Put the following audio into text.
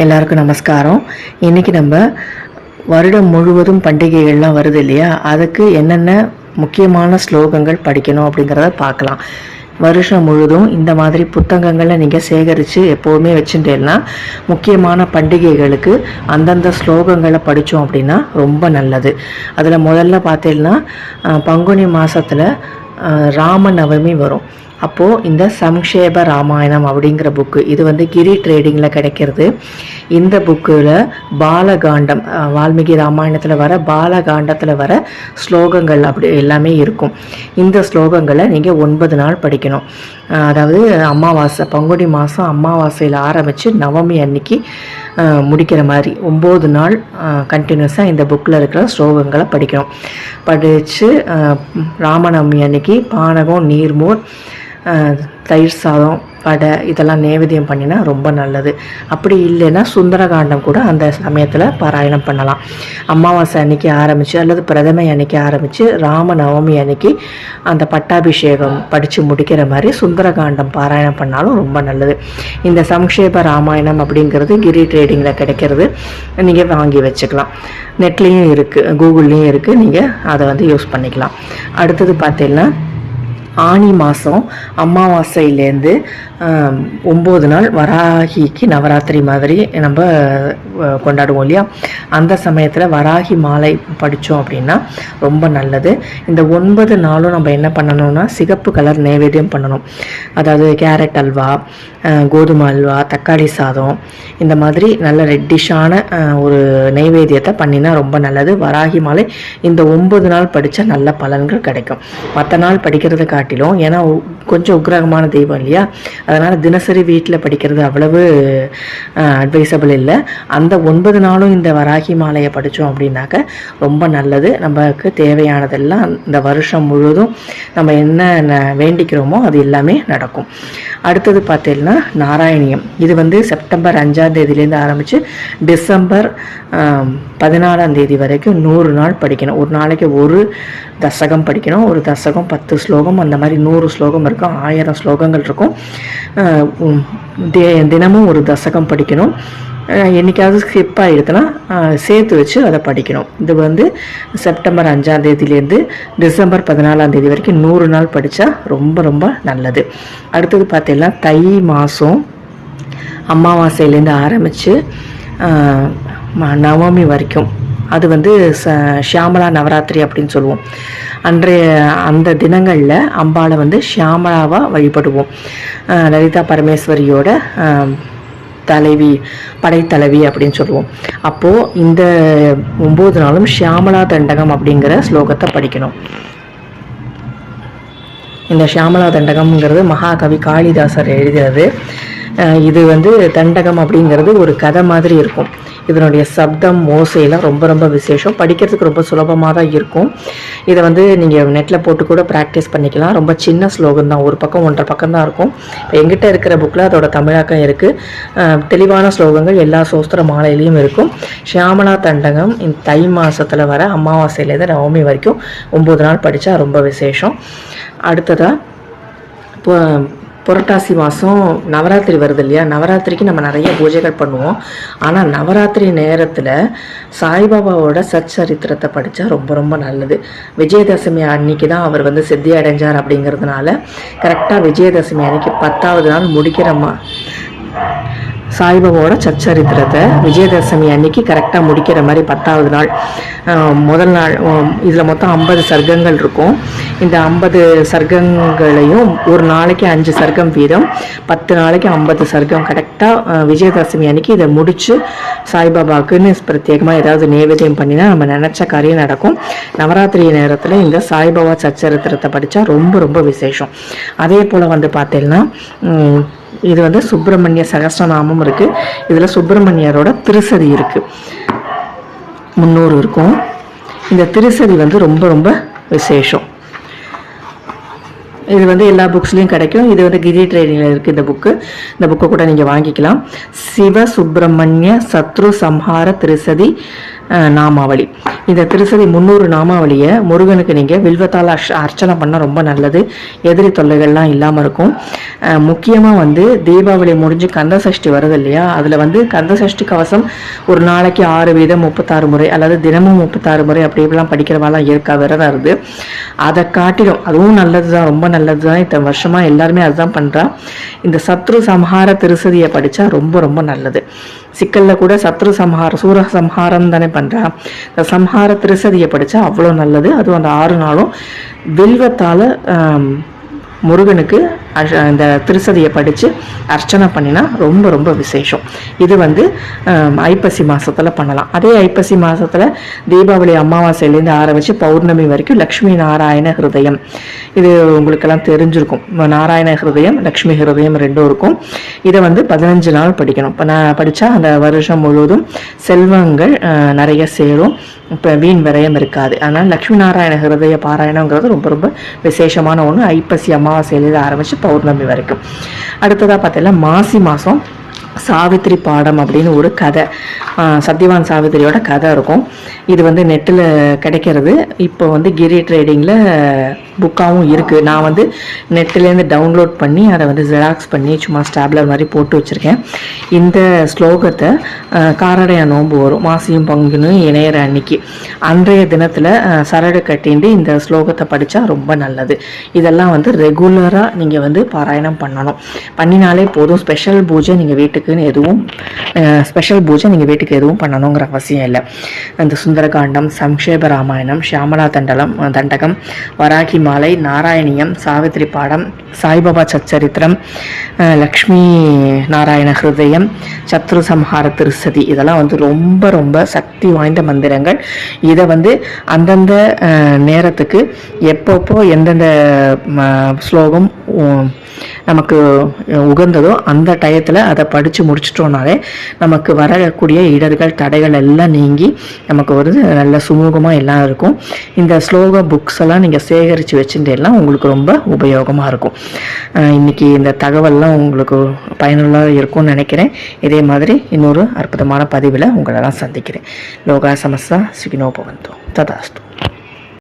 எல்லாருக்கும் நமஸ்காரம். இன்றைக்கி நம்ம வருடம் முழுவதும் பண்டிகைகள்லாம் வருது இல்லையா, அதுக்கு என்னென்ன முக்கியமான ஸ்லோகங்கள் படிக்கணும் அப்படிங்கிறத பார்க்கலாம். வருஷம் முழுதும் இந்த மாதிரி புத்தகங்களை நீங்கள் சேகரித்து எப்போவுமே வச்சுட்டேன்னா முக்கியமான பண்டிகைகளுக்கு அந்தந்த ஸ்லோகங்களை படித்தோம் அப்படின்னா ரொம்ப நல்லது. அதில் முதல்ல பார்த்தீங்கன்னா பங்குனி மாதத்தில் ராமநவமி வரும். அப்போது இந்த சம்ஷேப ராமாயணம் அப்படிங்கிற புக்கு, இது வந்து கிரி ட்ரேடிங்கில் கிடைக்கிறது. இந்த புக்கில் பாலகாண்டம், வால்மீகி ராமாயணத்தில் வர பாலகாண்டத்தில் வர ஸ்லோகங்கள் அப்படி எல்லாமே இருக்கும். இந்த ஸ்லோகங்களை நீங்கள் 9 நாள் படிக்கணும். அதாவது அமாவாசை, பங்குனி மாதம் அமாவாசையில் ஆரம்பித்து நவமி அன்னைக்கு முடிக்கிற மாதிரி 9 நாள் கண்டினியூஸாக இந்த புக்கில் இருக்கிற ஸ்லோகங்களை படிக்கணும். படித்து ராமநவமி அன்னைக்கு பானகம், நீர்மோர், தயிர் சாதம், வடை இதெல்லாம் நைவேத்தியம் பண்ணினா ரொம்ப நல்லது. அப்படி இல்லைன்னா சுந்தரகாண்டம் கூட அந்த சமயத்தில் பாராயணம் பண்ணலாம். அமாவாசை அன்னைக்கு ஆரம்பித்து அல்லது பிரதமை அன்னைக்கு ஆரம்பித்து ராமநவமி அன்னைக்கு அந்த பட்டாபிஷேகம் படித்து முடிக்கிற மாதிரி சுந்தரகாண்டம் பாராயணம் பண்ணாலும் ரொம்ப நல்லது. இந்த சம்ஷேப ராமாயணம் அப்படிங்கிறது கிரி ட்ரேடிங்கில் கிடைக்கிறது. நீங்கள் வாங்கி வச்சுக்கலாம். நெட்லேயும் இருக்குது, கூகுள்லேயும் இருக்குது, நீங்கள் அதை வந்து யூஸ் பண்ணிக்கலாம். அடுத்தது பார்த்தீங்கன்னா ஆனி மாதம் அமாவாசையிலேருந்து 9 நாள் வராகிக்கு நவராத்திரி மாதிரி நம்ம கொண்டாடுவோம் இல்லையா, அந்த சமயத்தில் வராகி மாலை படித்தோம் அப்படின்னா ரொம்ப நல்லது. இந்த 9 நாளும் நம்ம என்ன பண்ணணும்னா சிகப்பு கலர் நைவேத்தியம் பண்ணணும். அதாவது கேரட் அல்வா, கோதுமை அல்வா, தக்காளி சாதம், இந்த மாதிரி நல்ல ரெட்டிஷான ஒரு நைவேத்தியத்தை பண்ணினா ரொம்ப நல்லது. வராகி மாலை இந்த 9 நாள் படித்தா நல்ல பலன்கள் கிடைக்கும். மற்ற நாள் படிக்கிறத காட்டிலும், ஏன்னா கொஞ்சம் உக்ரகமான தெய்வம் இல்லையா, அதனால் தினசரி வீட்டில் படிக்கிறது அவ்வளவு அட்வைசபிள் இல்லை. அந்த 9 நாளும் இந்த வராகி மாலையை படித்தோம் அப்படின்னாக்க ரொம்ப நல்லது. நமக்கு தேவையானதெல்லாம் இந்த வருஷம் முழுவதும் நம்ம என்ன வேண்டிக்கிறோமோ அது எல்லாமே நடக்கும். அடுத்தது பார்த்தீங்கன்னா நாராயணியம். இது வந்து செப்டம்பர் 5ஆம் தேதியிலேருந்து ஆரம்பித்து டிசம்பர் 14ஆம் தேதி வரைக்கும் 100 நாள் படிக்கணும். ஒரு நாளைக்கு ஒரு தசகம் படிக்கணும். ஒரு தசகம் 10 ஸ்லோகம், அந்த மாதிரி 100 ஸ்லோகம் இருக்கும். 1000 ஸ்லோகங்கள் இருக்கும். தினமும் ஒரு தசகம் படிக்கணும். என்றைக்காவது ஸ்கிப் ஆகிடுதுன்னா சேர்த்து வச்சு அதை படிக்கணும். இது வந்து செப்டம்பர் 5ஆம் தேதியிலேருந்து டிசம்பர் 14ஆம் தேதி வரைக்கும் 100 நாள் படித்தா ரொம்ப ரொம்ப நல்லது. அடுத்தது பார்த்தீங்கன்னா தை மாதம் அமாவாசையிலேருந்து ஆரம்பித்து நவமி வரைக்கும், அது வந்து ஷியாமலா நவராத்திரி அப்படின்னு சொல்லுவோம். அந்த தினங்களில் அம்பாளை வந்து ஷியாமலாவாக வழிபடுவோம். லலிதா பரமேஸ்வரியோட தலைவி, படைத்தலைவி அப்படின்னு சொல்லுவோம். அப்போது இந்த 9 நாளும் ஷியாமலா தண்டகம் அப்படிங்கிற ஸ்லோகத்தை படிக்கணும். இந்த ஷியாமலா தண்டகம்ங்கிறது மகாகவி காளிதாசர் எழுதியது. இது வந்து தண்டகம் அப்படிங்கிறது ஒரு கதை மாதிரி இருக்கும். இதனுடைய சப்தம், ஓசையெல்லாம் ரொம்ப ரொம்ப விசேஷம். படிக்கிறதுக்கு ரொம்ப சுலபமாக தான் இருக்கும். இதை வந்து நீங்கள் நெட்டில் போட்டு கூட ப்ராக்டிஸ் பண்ணிக்கலாம். ரொம்ப சின்ன ஸ்லோகம் தான், ஒரு பக்கம் 1.5 பக்கம் தான் இருக்கும். இப்போ எங்கிட்ட இருக்கிற புக்கில் அதோட தமிழாக்கம் இருக்குது. தெளிவான ஸ்லோகங்கள் எல்லா சோஸ்திர மாலையிலையும் இருக்கும். ஷியாமலா தண்டகம் இந்த தை மாதத்தில் வர அமாவாசையிலேருந்து நவமி வரைக்கும் 9 நாள் படித்தா ரொம்ப விசேஷம். அடுத்ததாக இப்போ புரட்டாசி மாதம் நவராத்திரி வருது இல்லையா, நவராத்திரிக்கு நம்ம நிறைய பூஜைகள் பண்ணுவோம். ஆனால் நவராத்திரி நேரத்தில் சாய்பாபாவோட சச்சரித்திரத்தை படித்தா ரொம்ப ரொம்ப நல்லது. விஜயதசமி அன்னைக்கு தான் அவர் வந்து சித்தி அடைஞ்சார். அப்படிங்கிறதுனால கரெக்டாக விஜயதசமி அன்னைக்கு 10ஆவது நாள் முடிக்கிறோமா சாய்பாபாவோட சச்சரித்திரத்தை விஜயதசமி அன்னைக்கு கரெக்டாக முடிக்கிற மாதிரி 10ஆவது நாள் முதல் நாள். இதில் மொத்தம் 50 சர்க்கங்கள் இருக்கும். இந்த 50 சர்க்கங்களையும் ஒரு நாளைக்கு 5 சர்க்கம் வீதம், 10 நாளைக்கு 50 சர்க்கம் கரெக்டாக விஜயதசமி அன்னைக்கு இதை முடித்து சாய்பாபாவுக்குன்னு பிரத்யேகமாக ஏதாவது நைவேத்தியம் பண்ணினா நம்ம நினச்ச காரியம் நடக்கும். நவராத்திரி நேரத்தில் இந்த சாய்பாபா சச்சரித்திரத்தை படித்தா ரொம்ப ரொம்ப விசேஷம். அதே போல் வந்து பார்த்தீங்கன்னா இது வந்து சுப்பிரமணிய சகஸ்ரநாமம் இருக்குது. இதில் சுப்பிரமணியரோட திருசதி இருக்குது, 300 இருக்கும். இந்த திருசதி வந்து ரொம்ப ரொம்ப விசேஷம். இது வந்து எல்லா புக்ஸ்லேயும் கிடைக்கும். இது வந்து கிரி ட்ரேடிங்கில் இருக்குது இந்த புக்கை கூட நீங்கள் வாங்கிக்கலாம். சிவ சுப்பிரமணிய சத்ரு சம்ஹார திருசதி நாமாவளி. இந்த திருசதி 300 நாமாவளியை முருகனுக்கு நீங்கள் வில்வத்தால் அர்ச்சனை பண்ணால் ரொம்ப நல்லது. எதிரி தொல்லைகள்லாம் இல்லாமல் இருக்கும். முக்கியமாக வந்து தீபாவளி முடிஞ்சு கந்த சஷ்டி வருது இல்லையா, அதில் வந்து கந்த சஷ்டி கவசம் ஒரு நாளைக்கு 6 வீதம் 36 முறை அல்லது தினமும் 36 முறை அப்படி இப்படிலாம் படிக்கிறவாலாம் இருக்கா, விரதம் இருந்து. அதை காட்டிடும், அதுவும் நல்லது தான், ரொம்ப நல்லது தான். இத்தனை வருஷமாக எல்லாருமே அதுதான் பண்ணுறா. இந்த சத்ரு சம்ஹார திருசதியை படித்தா ரொம்ப ரொம்ப நல்லது. சிக்கலில் கூட சத்ரு சம்ஹாரம் சூர சம்ஹாரம் தானே பண்ணுறா. இந்த சம்ஹார திருசதியை படித்தா அவ்வளோ நல்லது. அதுவும் அந்த 6 நாளும் வில்வத்தால் முருகனுக்கு இந்த திருசதியை படித்து அர்ச்சனை பண்ணினா ரொம்ப ரொம்ப விசேஷம். இது வந்து ஐப்பசி மாதத்தில் பண்ணலாம். அதே ஐப்பசி மாதத்தில் தீபாவளி அமாவாசையிலேருந்து ஆரம்பித்து பௌர்ணமி வரைக்கும் லக்ஷ்மி நாராயண ஹிருதயம், இது உங்களுக்கெல்லாம் தெரிஞ்சிருக்கும். நாராயண ஹிருதயம் லக்ஷ்மி ஹிருதயம் ரெண்டும் இருக்கும். இதை வந்து 15 நாள் படிக்கணும். இப்போ நான் படித்தா அந்த வருஷம் முழுவதும் செல்வங்கள் நிறைய சேரும், இப்போ வீண் விரயம் இருக்காது. அதனால் லக்ஷ்மி நாராயண ஹிருதய பாராயணங்கிறது ரொம்ப ரொம்ப விசேஷமான ஒன்று. ஐப்பசி அமாவாசையிலேருந்து ஆரம்பித்து பௌர்ணமி வரைக்கும். அடுத்ததாக பார்த்தீங்கன்னா மாசி மாதம் சாவித்திரி பாடம் அப்படின்னு ஒரு கதை, சத்யவான் சாவித்திரியோட கதை இருக்கும். இது வந்து நெட்டில் கிடைக்கிறது. இப்போ வந்து கிரி ட்ரேடிங்கில் புக்காகவும் இருக்குது. நான் வந்து நெட்டிலேருந்து டவுன்லோட் பண்ணி அதை வந்து ஜெராக்ஸ் பண்ணி சும்மா ஸ்டாப்லர் மாதிரி போட்டு வச்சுருக்கேன். இந்த ஸ்லோகத்தை காரடையா நோன்பு வரும், மாசியும் பங்குனும் இணையிற அன்னைக்கு, அன்றைய தினத்தில் சரடு கட்டிண்டு இந்த ஸ்லோகத்தை படித்தா ரொம்ப நல்லது. இதெல்லாம் வந்து ரெகுலராக நீங்கள் வந்து பாராயணம் பண்ணணும். பண்ணினாலே போதும். ஸ்பெஷல் பூஜை நீங்கள் வீட்டுக்குன்னு எதுவும் எதுவும் பண்ணணுங்கிற அவசியம் இல்லை. அந்த சுந்தரகாண்டம், சம்ஷேப ராமாயணம், ஷியாமலா தண்டகம், வராகி மாலை, நாராயணியம், சாவித்திரி பாடம், சாய்பாபா சச்சரித்திரம், லக்ஷ்மி நாராயண ஹிருதயம், சத்ரு சம்ஹார திருசதி, இதெல்லாம் வந்து ரொம்ப ரொம்ப சக்தி வாய்ந்த மந்திரங்கள். இதை வந்து அந்தந்த நேரத்துக்கு எப்பப்போ எந்தெந்த ஸ்லோகம் நமக்கு உகந்ததோ அந்த டயத்தில் அதை படித்து முடிச்சிட்டோம்னாலே நமக்கு வரக்கூடிய இடர்கள் தடைகள் எல்லாம் நீங்கி நமக்கு ஒரு நல்ல சுமூகமாக எல்லாம் இருக்கும். இந்த ஸ்லோக புக்ஸ் எல்லாம் நீங்கள் சேகரித்து வச்சுட்டேலாம் உங்களுக்கு ரொம்ப உபயோகமாக இருக்கும். இன்றைக்கி இந்த தகவல்லாம் உங்களுக்கு பயனுள்ளதாக இருக்கும்னு நினைக்கிறேன். இதே மாதிரி இன்னொரு அற்புதமான பதிவில் உங்களெல்லாம் சந்திக்கிறேன். லோகா சமஸ்தா சுகினோ பவந்தோ ததாஸ்து.